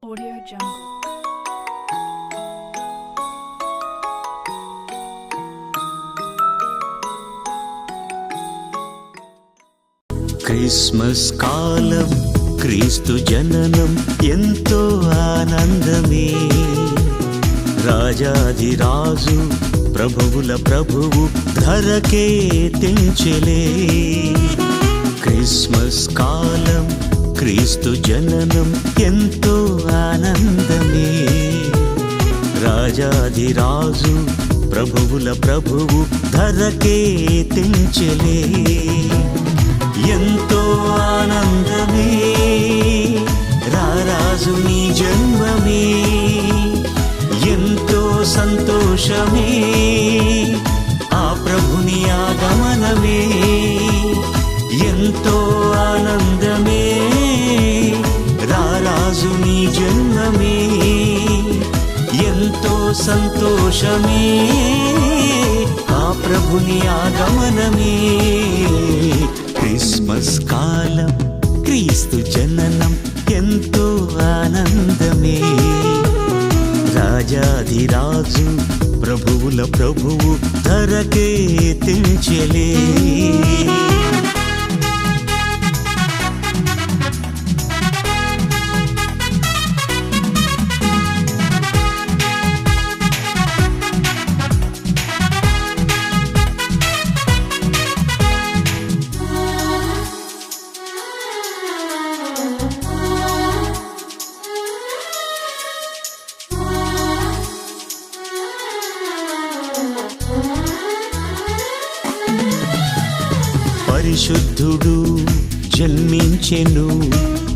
Audio Jungle. Christmas కాలం క్రీస్తు జననం ఎంతో ఆనందమే. రాజాధిరాజు ప్రభువుల ప్రభువు ధరకే తెంచెలే. క్రిస్మస్ కాలం క్రీస్తు జననం ఎంతో ఆనందమే. రాజాధిరాజు ప్రభువుల ప్రభువు ధరకే తెంచెలే. ఎంతో ఆనందమే రారాజు నీ జన్మమే. ఎంతో సంతోషమే ఆ ప్రభుని ఆగమనమే. ఎంతో ఆనందమే రారాజు నీ జన్మమే. ఎంతో సంతోషమే ఆ ప్రభుని ఆగమనమే. క్రిస్మస్ కాలం క్రీస్తు జననం ఎంతో ఆనందమే. రాజాధిరాజు ప్రభువుల ప్రభువు ధరకే తెంచెలే. పరిశుద్ధుడు జన్మించెను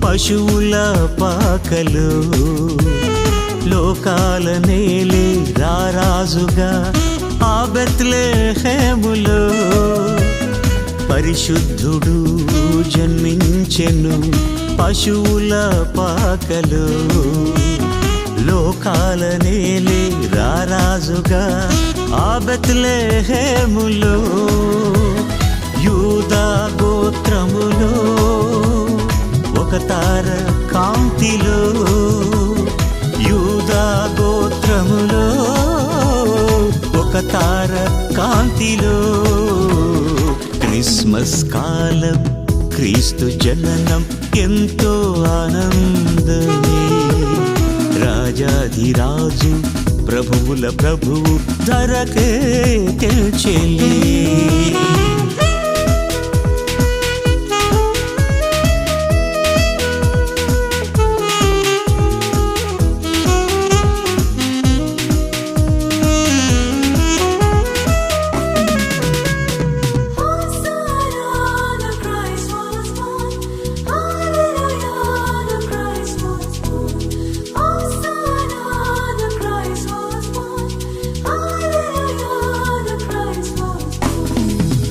పశువుల పాకలో. లోకాల నేలే రారాజుగా ఆ బెత్లెహేములో. పరిశుద్ధుడు జన్మించెను పశువుల పాకలో. లోకాల నేలే రారాజుగా ఆ బెత్లెహేములో. యూదా గోత్రములో ఒక తార కాంతిలో. యూదా గోత్రములో ఒక తార కాంతిలో. క్రిస్మస్ కాలం క్రీస్తు జననం ఎంతో ఆనందమే. రాజాధిరాజు ప్రభువుల ప్రభువు ధరకే తెంచెలే.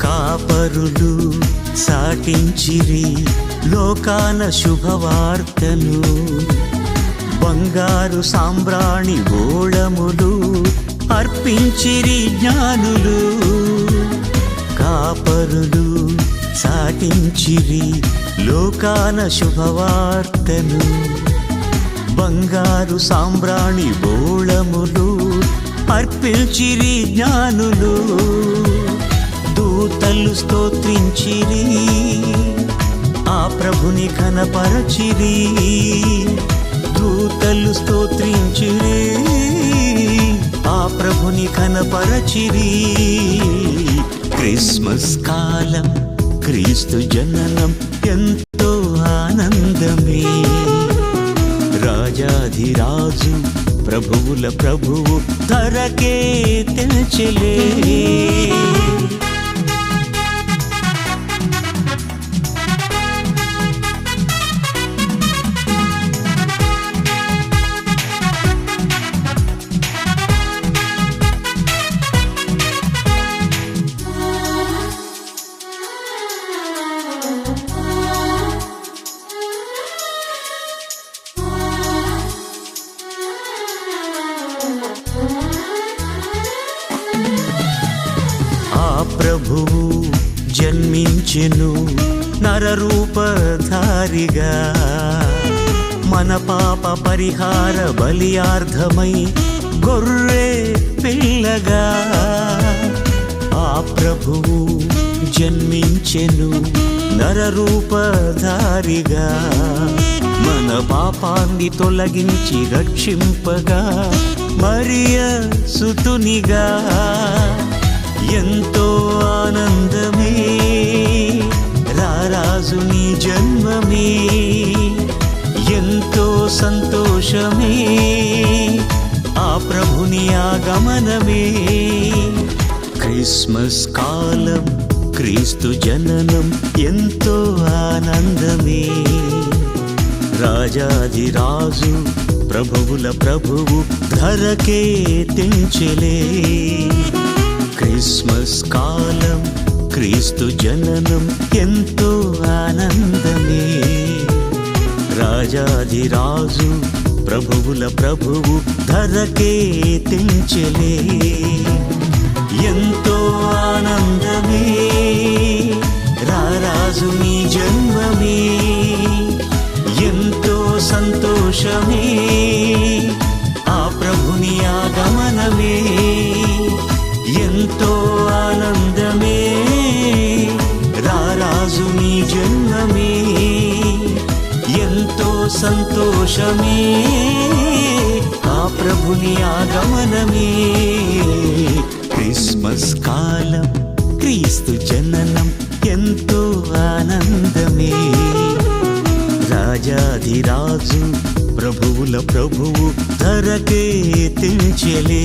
కాపరులు సాటించిరి లోకాన శుభవార్తను. బంగారు సాంబ్రాణి గోళములు అర్పించిరి జ్ఞానులు. కాపరులు సాటించిరి లోకాన శుభవార్తను. బంగారు సాంబ్రాణి గోళములు అర్పించిరి జ్ఞానులు. దూతలు స్తోత్రించిరి ఆ ప్రభుని ఘనపరచిరి. దూతలు స్తోత్రించిరి ఆ ప్రభుని ఘనపరచిరి. క్రిస్మస్ కాలం క్రీస్తు జననం ఎంతో ఆనందమే. రాజాధిరాజు ప్రభువుల ప్రభువు ధరకే తెంచెలే. ప్రభువు జన్మించెను నరరూపధారిగా. మన పాప పరిహార బలియార్థమై గొర్రె పిల్లగా ఆ ప్రభువు జన్మించెను నరరూపధారిగా మన పాపాన్ని తొలగించి రక్షింపగా మరియ సుతునిగా ఎంతో ఆనందమే రారాజుని జన్మమే ఎంతో సంతోషమే ఆ ప్రభుని ఆగమనమే క్రిస్మస్ కాలం క్రీస్తు జననం ఎంతో ఆనందమే రాజాధిరాజు ప్రభువుల ప్రభువు ధరకే తెంచెలే క్రిస్మస్ కాలం క్రీస్తు జననం ఎంతో ఆనందమే రాజాధిరాజు ప్రభువుల ప్రభువు ధరకే తెంచెలే ఎంతో ఆనందమే రారాజుని జన్మమే ఎంతో సంతోషమే ఆ ప్రభుని ఆగమనమే ఎంతో ఆనందమే రారాజుని జన్మమే ఎంతో సంతోషమే ఆ ప్రభుని ఆగమనమే క్రిస్మస్ కాలం క్రీస్తు జననం ఎంతో ఆనందమే రాజాధిరాజు ప్రభువుల ప్రభువు ధరకే తెంచెలే